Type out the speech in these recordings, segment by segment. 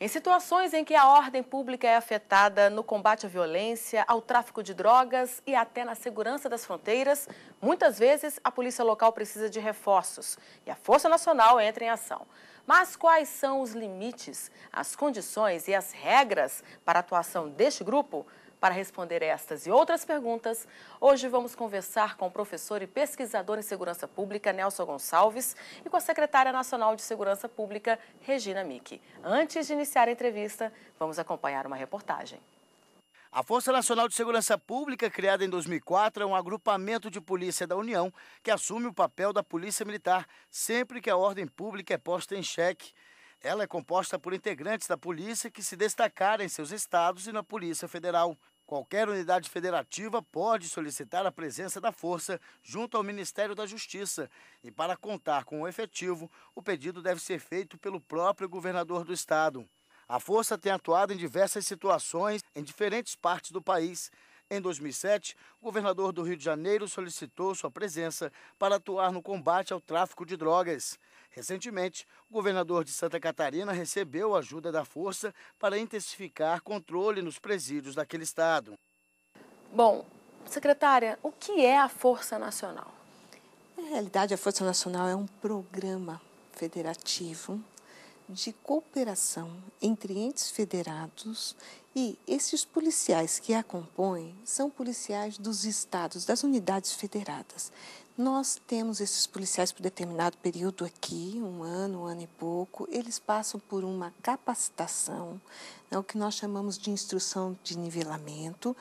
Em situações em que a ordem pública é afetada no combate à violência, ao tráfico de drogas e até na segurança das fronteiras, muitas vezes a polícia local precisa de reforços e a Força Nacional entra em ação. Mas quais são os limites, as condições e as regras para a atuação deste grupo? Para responder estas e outras perguntas, hoje vamos conversar com o professor e pesquisador em segurança pública, Nelson Gonçalves, e com a secretária nacional de Segurança Pública, Regina Micchi. Antes de iniciar a entrevista, vamos acompanhar uma reportagem. A Força Nacional de Segurança Pública, criada em 2004, é um agrupamento de polícia da União que assume o papel da Polícia Militar sempre que a ordem pública é posta em xeque. Ela é composta por integrantes da polícia que se destacaram em seus estados e na Polícia Federal. Qualquer unidade federativa pode solicitar a presença da força junto ao Ministério da Justiça. E para contar com o efetivo, o pedido deve ser feito pelo próprio governador do estado. A força tem atuado em diversas situações em diferentes partes do país. Em 2007, o governador do Rio de Janeiro solicitou sua presença para atuar no combate ao tráfico de drogas. Recentemente, o governador de Santa Catarina recebeu a ajuda da força para intensificar controle nos presídios daquele estado. Bom, secretária, o que é a Força Nacional? Na realidade, a Força Nacional é um programa federativo de cooperação entre entes federados e esses policiais que a compõem são policiais dos estados, das unidades federadas. Nós temos esses policiais por determinado período aqui, um ano e pouco. Eles passam por uma capacitação, o que nós chamamos de instrução de nivelamento,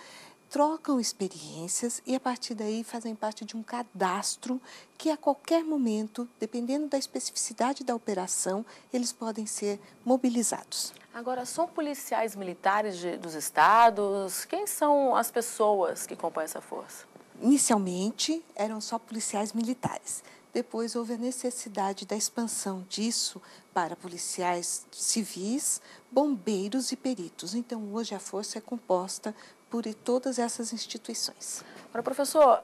trocam experiências e, a partir daí, fazem parte de um cadastro que, a qualquer momento, dependendo da especificidade da operação, eles podem ser mobilizados. Agora, são policiais militares dos estados? Quem são as pessoas que compõem essa força? Inicialmente, eram só policiais militares. Depois, houve a necessidade da expansão disso para policiais civis, bombeiros e peritos. Então, hoje a força é composta por todas essas instituições. Agora, professor,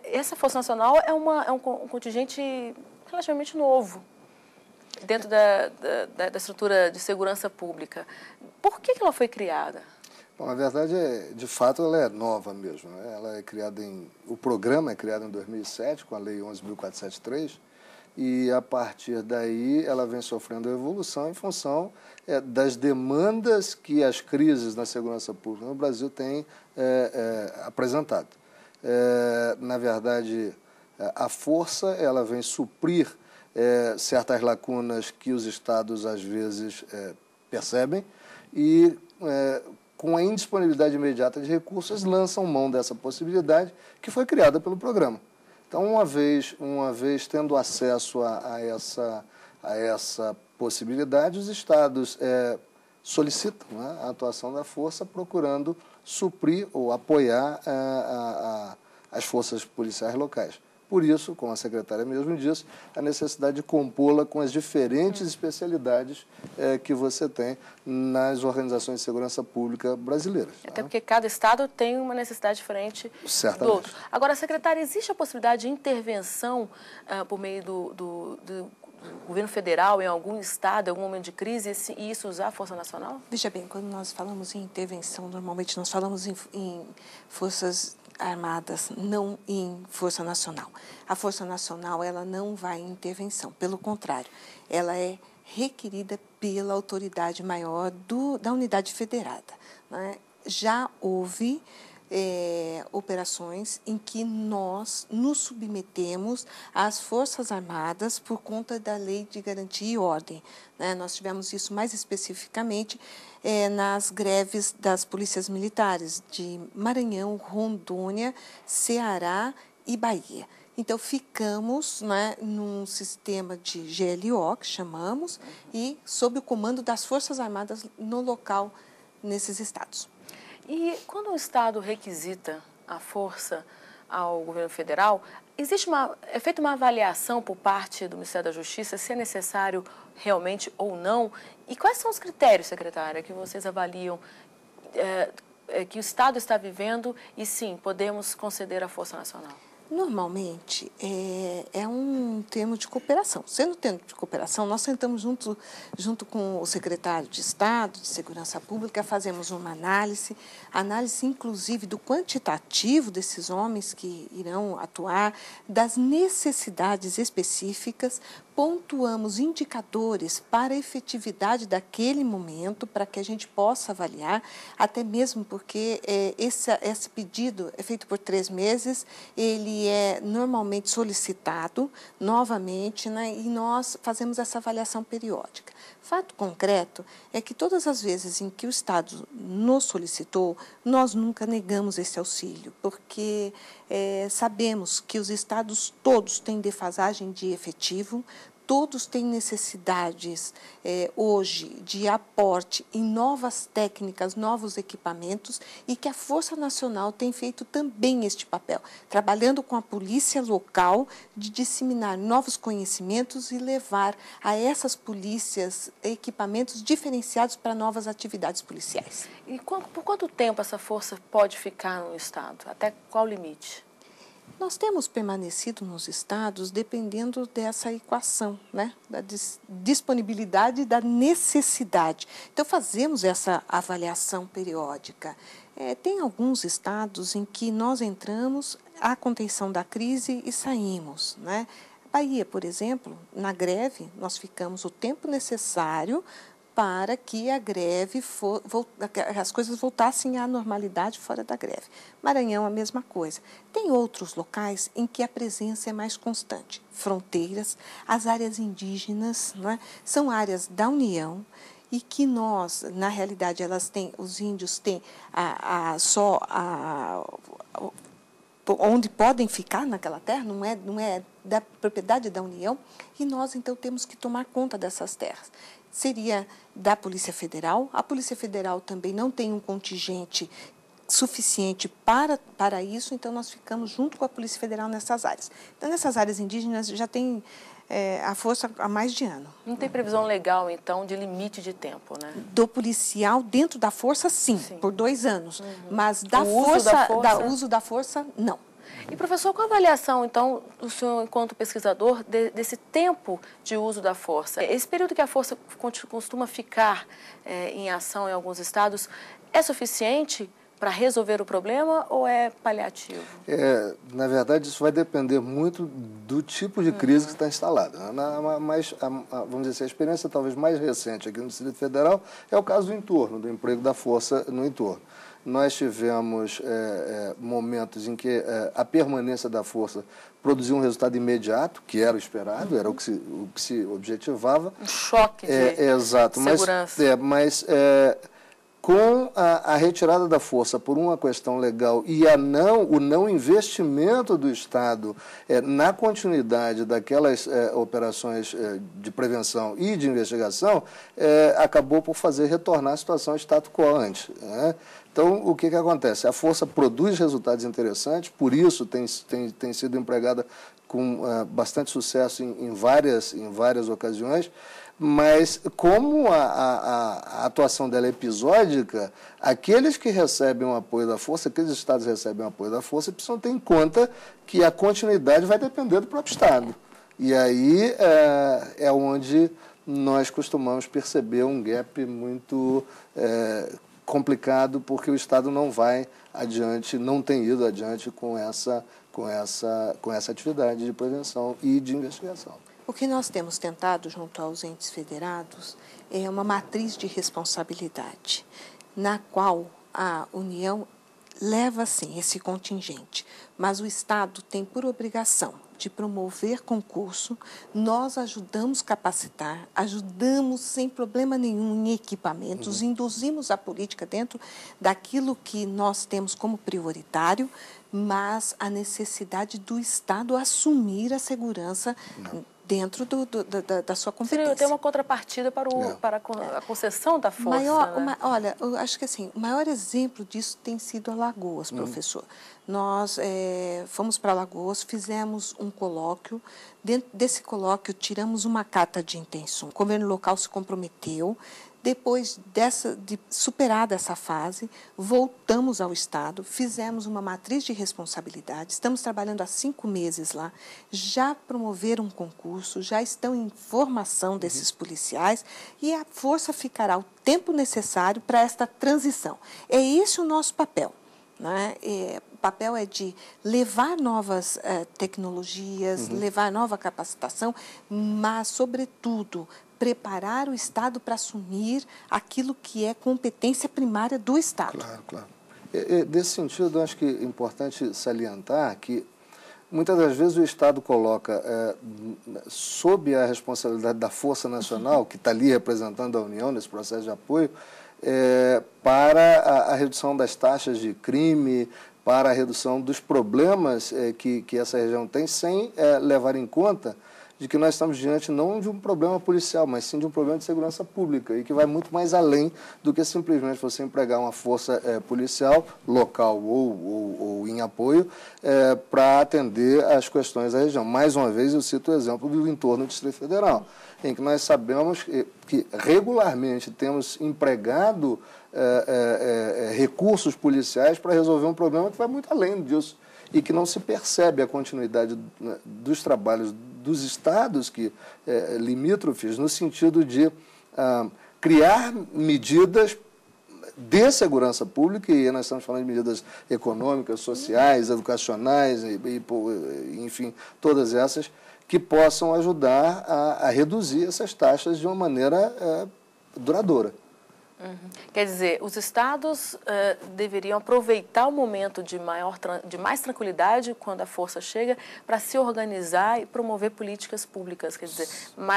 essa Força Nacional é um contingente relativamente novo dentro da estrutura de segurança pública. Por que ela foi criada? Bom, na verdade, de fato, ela é nova mesmo, né? Ela é criada o programa é criado em 2007, com a Lei 11.473, e a partir daí ela vem sofrendo evolução em função das demandas que as crises na segurança pública no Brasil têm apresentado. Na verdade, a força ela vem suprir certas lacunas que os estados às vezes percebem e com a indisponibilidade imediata de recursos, lançam mão dessa possibilidade que foi criada pelo programa. Então, uma vez tendo acesso a essa possibilidade, os estados solicitam, né, a atuação da força, procurando suprir ou apoiar as forças policiais locais. Por isso, como a secretária mesmo disse, a necessidade de compô-la com as diferentes especialidades que você tem nas organizações de segurança pública brasileiras. Até porque cada estado tem uma necessidade diferente Certamente. do outro. Agora, secretária, existe a possibilidade de intervenção por meio do governo federal em algum estado, em algum momento de crise, e isso usar a Força Nacional? Veja bem, quando nós falamos em intervenção, normalmente nós falamos em forças armadas, não em Força Nacional. A Força Nacional, ela não vai em intervenção, pelo contrário, ela é requerida pela autoridade maior da unidade federada, né? Já houve operações em que nós nos submetemos às Forças Armadas por conta da Lei de Garantia e Ordem, né? Nós tivemos isso mais especificamente nas greves das polícias militares de Maranhão, Rondônia, Ceará e Bahia. Então, ficamos, né, num sistema de GLO, que chamamos, e sob o comando das Forças Armadas no local, nesses estados. E quando o estado requisita a força ao governo federal, é feita uma avaliação por parte do Ministério da Justiça se é necessário realmente ou não? E quais são os critérios, secretária, que vocês avaliam que o estado está vivendo e, sim, podemos conceder a Força Nacional? Normalmente, é um termo de cooperação. Sendo termo de cooperação, nós sentamos junto com o secretário de Estado de Segurança Pública, fazemos uma análise inclusive do quantitativo desses homens que irão atuar, das necessidades específicas, pontuamos indicadores para a efetividade daquele momento, para que a gente possa avaliar, até mesmo porque esse pedido é feito por 3 meses, ele é normalmente solicitado novamente, né, e nós fazemos essa avaliação periódica. Fato concreto é que todas as vezes em que o Estado nos solicitou, nós nunca negamos esse auxílio, porque sabemos que os estados todos têm defasagem de efetivo, todos têm necessidades hoje de aporte em novas técnicas, novos equipamentos, e que a Força Nacional tem feito também este papel, trabalhando com a polícia local de disseminar novos conhecimentos e levar a essas polícias equipamentos diferenciados para novas atividades policiais. E por quanto tempo essa força pode ficar no Estado? Até qual limite? Nós temos permanecido nos estados dependendo dessa equação, né? Da disponibilidade e da necessidade. Então, fazemos essa avaliação periódica. Tem alguns estados em que nós entramos à contenção da crise e saímos, né? Bahia, por exemplo, na greve, nós ficamos o tempo necessário para que a greve, as coisas voltassem à normalidade fora da greve. Maranhão, a mesma coisa. Tem outros locais em que a presença é mais constante. Fronteiras, as áreas indígenas, não é? São áreas da União e que nós, na realidade, os índios têm onde podem ficar naquela terra, não é da propriedade da União, e nós, então, temos que tomar conta dessas terras. Seria da Polícia Federal. A Polícia Federal também não tem um contingente suficiente para isso, então nós ficamos junto com a Polícia Federal nessas áreas. Então, nessas áreas indígenas já tem a força há mais de ano. Não tem previsão legal, então, de limite de tempo, né? Do policial dentro da força, sim. Por 2 anos. Uhum. Mas uso da força, não. E, professor, qual a avaliação, então, o senhor, enquanto pesquisador, desse tempo de uso da força? Esse período que a força costuma ficar em ação em alguns estados é suficiente para resolver o problema ou é paliativo? Na verdade, isso vai depender muito do tipo de crise que está instalada. Vamos dizer assim, a experiência talvez mais recente aqui no Distrito Federal é o caso do entorno, do emprego da força no entorno. Nós tivemos momentos em que a permanência da força produziu um resultado imediato, que era o esperado, era o que se objetivava. Um choque de segurança. Mas com a retirada da força por uma questão legal e o não investimento do Estado na continuidade daquelas operações de prevenção e de investigação, acabou por fazer retornar a situação status quo antes, né? Então, o que acontece? A força produz resultados interessantes, por isso tem sido empregada com bastante sucesso em várias ocasiões, mas como a atuação dela é episódica, aqueles que recebem o apoio da força, aqueles estados que recebem o apoio da força, precisam ter em conta que a continuidade vai depender do próprio Estado. E aí é onde nós costumamos perceber um gap muito complicado, porque o Estado não vai adiante, não tem ido adiante com essa atividade de prevenção e de investigação. O que nós temos tentado junto aos entes federados é uma matriz de responsabilidade, na qual a União leva, sim, esse contingente, mas o Estado tem por obrigação de promover concurso, nós ajudamos a capacitar, ajudamos sem problema nenhum em equipamentos, induzimos a política dentro daquilo que nós temos como prioritário, mas a necessidade do Estado assumir a segurança dentro da sua competência. Tem uma contrapartida para a concessão da força. Olha, eu acho que assim, o maior exemplo disso tem sido Alagoas, professor. Nós fomos para Alagoas, fizemos um colóquio. Dentro desse colóquio, tiramos uma carta de intenção. O governo local se comprometeu Depois de superada essa fase, voltamos ao Estado, fizemos uma matriz de responsabilidade, estamos trabalhando há 5 meses lá, já promoveram um concurso, já estão em formação desses policiais e a Força ficará o tempo necessário para esta transição. É esse o nosso papel. Né? O papel é de levar novas tecnologias, levar nova capacitação, mas, sobretudo, preparar o Estado para assumir aquilo que é competência primária do Estado. Claro, claro. Desse sentido, eu acho que é importante salientar que, muitas das vezes, o Estado coloca sob a responsabilidade da Força Nacional, que está ali representando a União nesse processo de apoio, para a redução das taxas de crime, para a redução dos problemas que essa região tem, sem levar em conta de que nós estamos diante não de um problema policial, mas sim de um problema de segurança pública, e que vai muito mais além do que simplesmente você empregar uma força policial, local ou em apoio, para atender às questões da região. Mais uma vez, eu cito o exemplo do entorno do Distrito Federal, em que nós sabemos que regularmente temos empregado recursos policiais para resolver um problema que vai muito além disso e que não se percebe a continuidade dos trabalhos dos estados limítrofes no sentido de criar medidas de segurança pública, e nós estamos falando de medidas econômicas, sociais, educacionais, enfim, todas essas, que possam ajudar a reduzir essas taxas de uma maneira duradoura. Quer dizer, os estados deveriam aproveitar o momento de mais tranquilidade quando a força chega para se organizar e promover políticas públicas, quer dizer,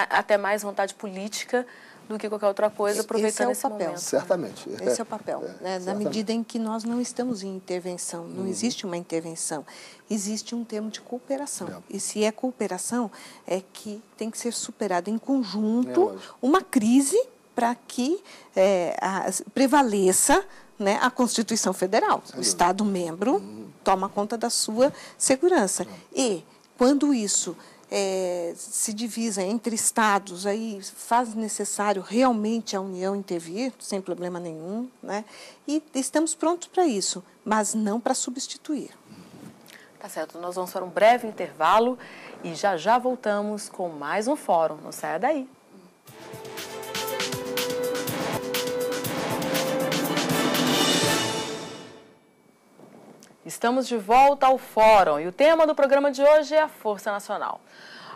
até mais vontade política do que qualquer outra coisa, aproveitando esse momento. Certamente. Esse é o papel, na medida em que nós não estamos em intervenção, não existe uma intervenção, existe um termo de cooperação. E se é cooperação, é que tem que ser superado em conjunto uma crise para que prevaleça, né, a Constituição Federal. O Estado-membro toma conta da sua segurança. E, quando isso se divisa entre Estados, aí faz necessário realmente a União intervir, sem problema nenhum, né? E estamos prontos para isso, mas não para substituir. Tá certo, nós vamos para um breve intervalo e já voltamos com mais um fórum. Não saia daí. Estamos de volta ao Fórum e o tema do programa de hoje é a Força Nacional.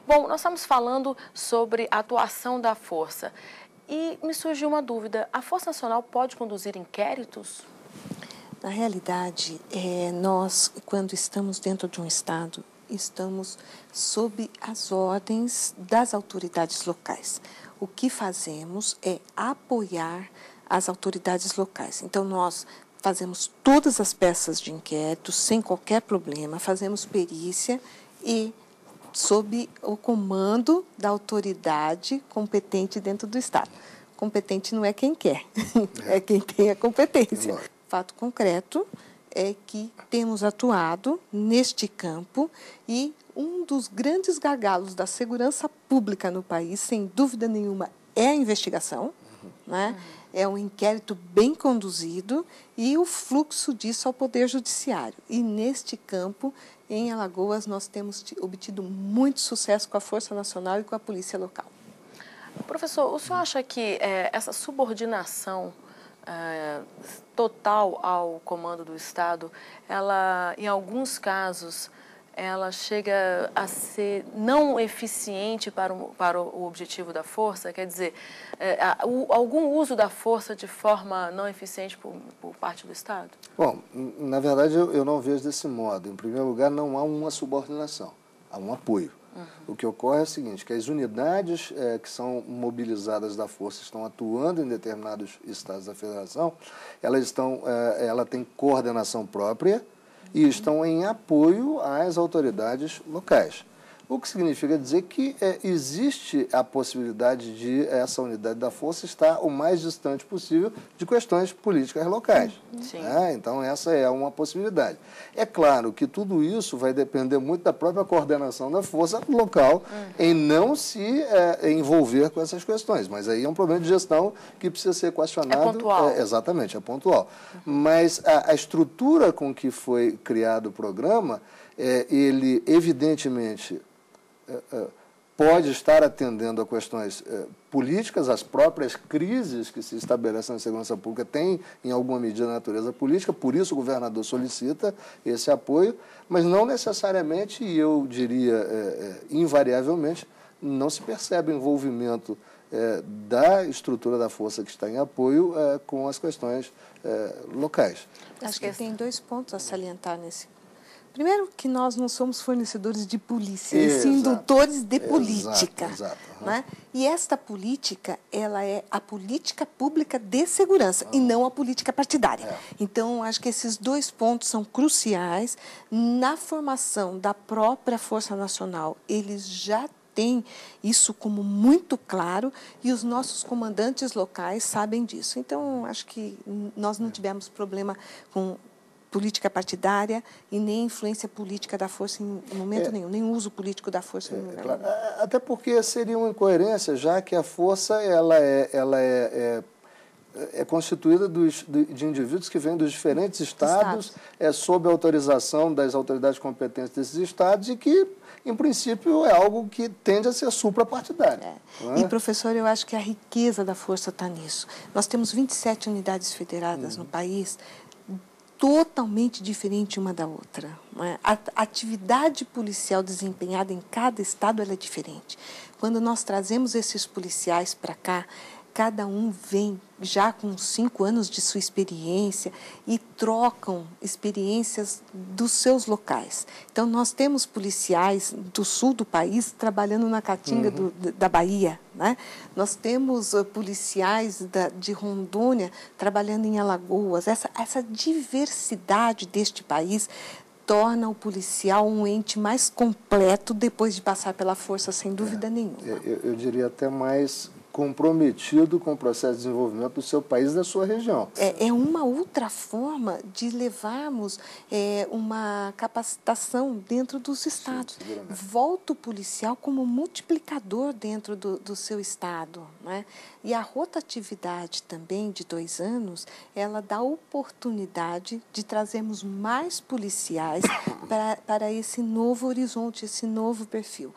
Bom, nós estamos falando sobre a atuação da Força e me surgiu uma dúvida, a Força Nacional pode conduzir inquéritos? Na realidade, nós, quando estamos dentro de um Estado, estamos sob as ordens das autoridades locais. O que fazemos é apoiar as autoridades locais. Então, nós fazemos todas as peças de inquérito sem qualquer problema, fazemos perícia e sob o comando da autoridade competente dentro do Estado. Competente não é quem quer, é quem tem a competência. Fato concreto é que temos atuado neste campo e um dos grandes gargalos da segurança pública no país, sem dúvida nenhuma, é a investigação, né? É um inquérito bem conduzido e o fluxo disso ao Poder Judiciário. E, neste campo, em Alagoas, nós temos obtido muito sucesso com a Força Nacional e com a Polícia Local. Professor, o senhor acha que essa subordinação total ao comando do Estado, ela, em alguns casos, ela chega a ser não eficiente para o objetivo da força? Quer dizer, algum uso da força de forma não eficiente por parte do Estado? Bom, na verdade, eu não vejo desse modo. Em primeiro lugar, não há uma subordinação, há um apoio. O que ocorre é o seguinte, que as unidades que são mobilizadas da força estão atuando em determinados estados da federação, ela tem coordenação própria, e estão em apoio às autoridades locais. O que significa dizer que existe a possibilidade de essa unidade da força estar o mais distante possível de questões políticas locais. Né? Então, essa é uma possibilidade. É claro que tudo isso vai depender muito da própria coordenação da força local em não se envolver com essas questões. Mas aí é um problema de gestão que precisa ser questionado. É pontual. Exatamente, é pontual. Mas a estrutura com que foi criado o programa, ele evidentemente pode estar atendendo a questões políticas, as próprias crises que se estabelecem na segurança pública têm, em alguma medida, natureza política, por isso o governador solicita esse apoio, mas não necessariamente, e eu diria invariavelmente, não se percebe o envolvimento da estrutura da força que está em apoio com as questões locais. Acho que tem 2 pontos a salientar nesse. Primeiro, que nós não somos fornecedores de polícia, e sim indutores de política. Exato. Né? E esta política, ela é a política pública de segurança e não a política partidária. Então, acho que esses 2 pontos são cruciais. Na formação da própria Força Nacional, eles já têm isso como muito claro e os nossos comandantes locais sabem disso. Então, acho que nós não tivemos problema com política partidária e nem influência política da força em momento nenhum, nem uso político da força em lugar nenhum. Até porque seria uma incoerência, já que a força ela é constituída de indivíduos que vêm dos diferentes estados, sob a autorização das autoridades competentes desses estados e que, em princípio, é algo que tende a ser suprapartidário. E, professor, eu acho que a riqueza da força está nisso. Nós temos 27 unidades federadas no país, totalmente diferente uma da outra. A atividade policial desempenhada em cada estado ela é diferente. Quando nós trazemos esses policiais para cá, cada um vem já com 5 anos de sua experiência e trocam experiências dos seus locais. Então, nós temos policiais do sul do país trabalhando na Caatinga da Bahia, né? Nós temos policiais de Rondônia trabalhando em Alagoas. Essa diversidade deste país torna o policial um ente mais completo depois de passar pela força, sem dúvida nenhuma. Eu diria até mais comprometido com o processo de desenvolvimento do seu país e da sua região. É uma outra forma de levarmos uma capacitação dentro dos estados. Sim, volta o policial como multiplicador dentro do seu estado, né? E a rotatividade também de 2 anos, ela dá oportunidade de trazermos mais policiais para esse novo horizonte, esse novo perfil.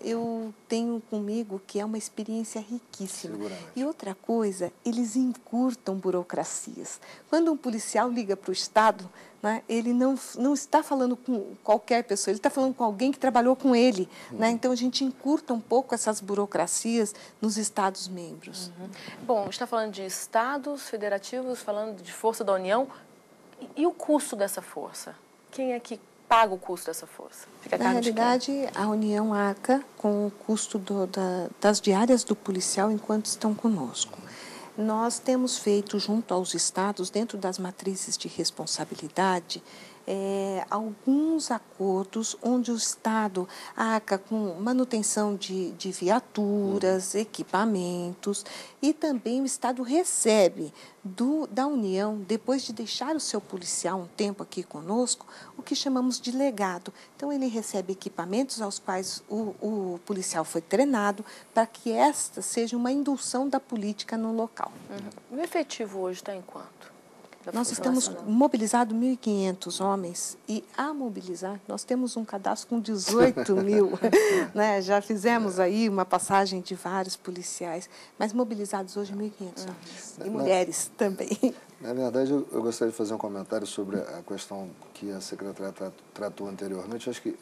Eu tenho comigo que é uma experiência riquíssima. E outra coisa, eles encurtam burocracias. Quando um policial liga para o Estado, ele não está falando com qualquer pessoa, ele está falando com alguém que trabalhou com ele. Então, a gente encurta um pouco essas burocracias nos Estados membros. Bom, a gente está falando de estados federativos, falando de força da União. E o custo dessa força? Quem é que paga o custo dessa força? Na realidade, a União arca com o custo das diárias do policial enquanto estão conosco. Nós temos feito, junto aos estados, dentro das matrizes de responsabilidade, alguns acordos onde o Estado arca com manutenção de viaturas, equipamentos, e também o Estado recebe da União, depois de deixar o seu policial um tempo aqui conosco, o que chamamos de legado. Então, ele recebe equipamentos aos quais o policial foi treinado para que esta seja uma indução da política no local. O efetivo hoje está em quanto? Nós estamos mobilizados 1.500 homens e a mobilizar, nós temos um cadastro com 18 mil. Né? Já fizemos aí uma passagem de vários policiais, mas mobilizados hoje 1.500 homens e mulheres também. Na verdade, eu gostaria de fazer um comentário sobre a questão que a secretária tratou anteriormente. Acho que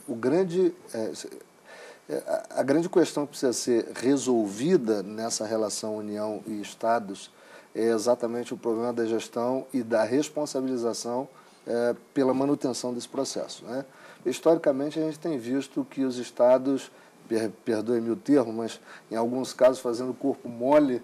a grande questão que precisa ser resolvida nessa relação União e Estados é exatamente o problema da gestão e da responsabilização pela manutenção desse processo. Né? Historicamente, a gente tem visto que os estados, perdoe-me o termo, mas em alguns casos fazendo corpo mole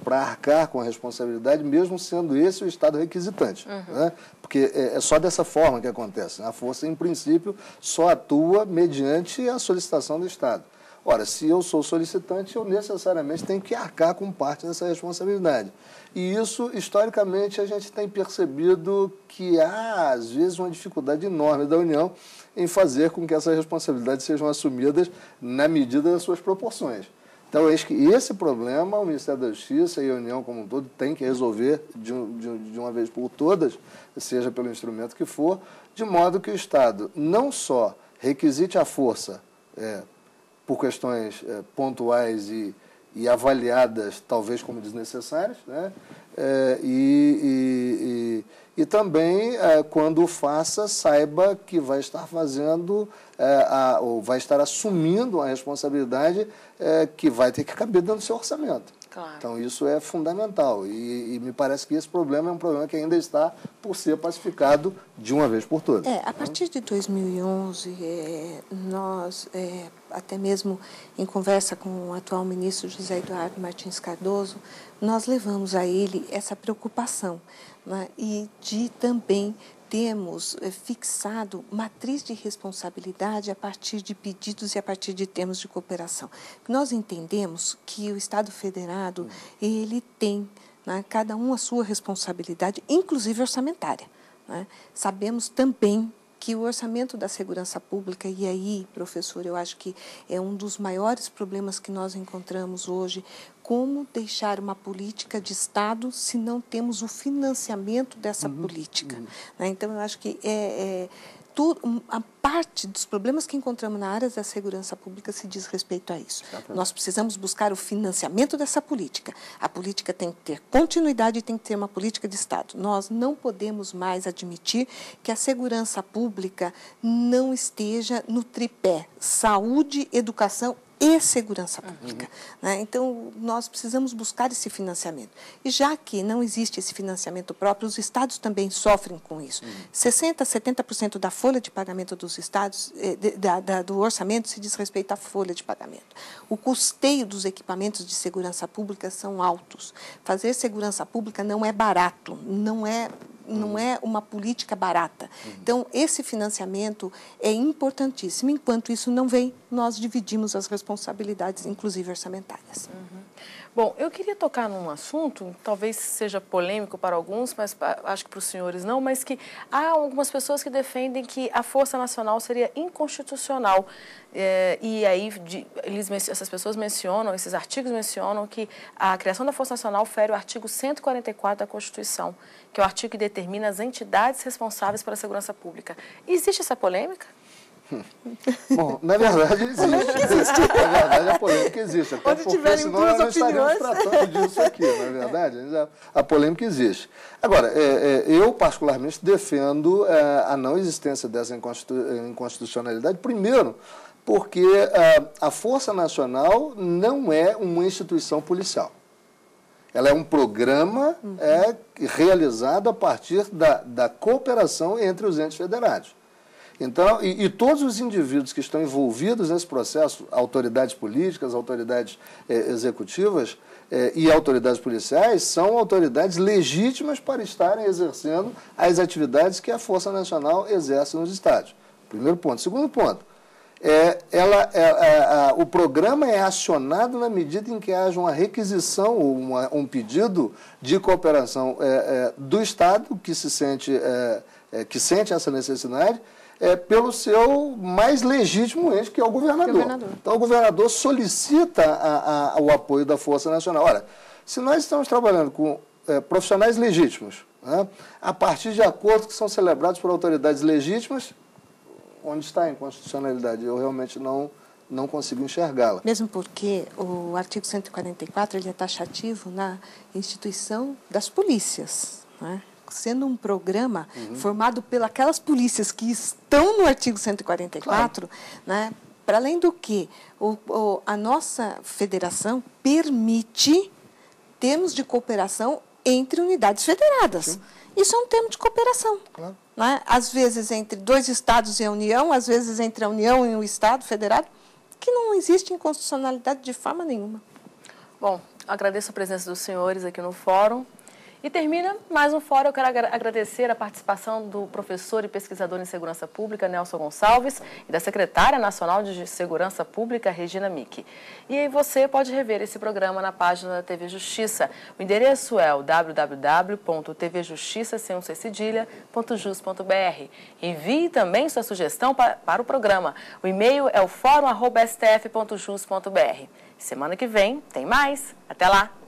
para arcar com a responsabilidade, mesmo sendo esse o Estado requisitante. Né? Porque é só dessa forma que acontece. A força, em princípio, só atua mediante a solicitação do Estado. Ora, se eu sou solicitante, eu necessariamente tenho que arcar com parte dessa responsabilidade. E isso, historicamente, a gente tem percebido que há, às vezes, uma dificuldade enorme da União em fazer com que essas responsabilidades sejam assumidas na medida das suas proporções. Então, eu acho que esse problema o Ministério da Justiça e a União como um todo tem que resolver de uma vez por todas, seja pelo instrumento que for, de modo que o Estado não só requisite a força por questões pontuais e avaliadas talvez como desnecessárias, né? E também, quando faça, saiba que vai estar fazendo ou vai estar assumindo uma responsabilidade que vai ter que caber dentro do seu orçamento. Claro. Então, isso é fundamental e me parece que esse problema é um problema que ainda está por ser pacificado de uma vez por todas. A partir de 2011, nós, até mesmo em conversa com o atual ministro José Eduardo Martins Cardoso, nós levamos a ele essa preocupação, né? E de também temos fixado matriz de responsabilidade a partir de pedidos e a partir de termos de cooperação. Nós entendemos que o Estado Federado, ele tem, né, cada um a sua responsabilidade, inclusive orçamentária, né? Sabemos também que o orçamento da segurança pública, e aí, professor, eu acho que é um dos maiores problemas que nós encontramos hoje, como deixar uma política de Estado se não temos o financiamento dessa política. Né? Então, eu acho que a parte dos problemas que encontramos na área da segurança pública se diz respeito a isso. Nós precisamos buscar o financiamento dessa política. A política tem que ter continuidade e tem que ter uma política de Estado. Nós não podemos mais admitir que a segurança pública não esteja no tripé saúde, educação e segurança pública. Né? Então, nós precisamos buscar esse financiamento. E já que não existe esse financiamento próprio, os estados também sofrem com isso. 60%, 70% da folha de pagamento dos estados, do orçamento, se diz respeito à folha de pagamento. O custeio dos equipamentos de segurança pública são altos. Fazer segurança pública não é barato, não é uma política barata. Então, esse financiamento é importantíssimo. Enquanto isso não vem, nós dividimos as responsabilidades, inclusive orçamentárias. Bom, eu queria tocar num assunto, talvez seja polêmico para alguns, mas acho que para os senhores não, mas que há algumas pessoas que defendem que a Força Nacional seria inconstitucional. E aí essas pessoas mencionam, esses artigos mencionam que a criação da Força Nacional fere o artigo 144 da Constituição, que é o artigo que determina as entidades responsáveis pela segurança pública. Existe essa polêmica? Bom, na verdade existe. Na verdade a polêmica existe. Até onde tiverem senão duas nós não opiniões. estaríamos tratando disso aqui, na verdade. A polêmica existe. Agora, eu particularmente defendo a não existência dessa inconstitucionalidade, primeiro, porque a Força Nacional não é uma instituição policial. Ela é um programa realizado a partir da cooperação entre os entes federados. Então, e todos os indivíduos que estão envolvidos nesse processo, autoridades políticas, autoridades executivas e autoridades policiais, são autoridades legítimas para estarem exercendo as atividades que a Força Nacional exerce nos estados. Primeiro ponto. Segundo ponto, o programa é acionado na medida em que haja uma requisição ou um pedido de cooperação do Estado que sente essa necessidade, pelo seu mais legítimo ente, que é o governador. Então, o governador solicita o apoio da Força Nacional. Ora, se nós estamos trabalhando com profissionais legítimos, né, a partir de acordos que são celebrados por autoridades legítimas, onde está a inconstitucionalidade? Eu realmente não consigo enxergá-la. Mesmo porque o artigo 144 ele é taxativo na instituição das polícias, né? Sendo um programa formado pelas polícias que estão no artigo 144, claro, né? Para além do que, a nossa federação permite termos de cooperação entre unidades federadas. Sim. Isso é um termo de cooperação. Claro. Né? Às vezes entre dois estados e a União, às vezes entre a União e o Estado federado, que não existe inconstitucionalidade de forma nenhuma. Bom, Agradeço a presença dos senhores aqui no fórum. E termina mais um fórum. Eu quero agradecer a participação do professor e pesquisador em segurança pública, Nelson Gonçalves, e da secretária nacional de segurança pública, Regina Micchi. E aí você pode rever esse programa na página da TV Justiça. O endereço é o www.tvjustiça.jus.br. Envie também sua sugestão para o programa. O e-mail é o forum@stf.jus.br. Semana que vem tem mais. Até lá!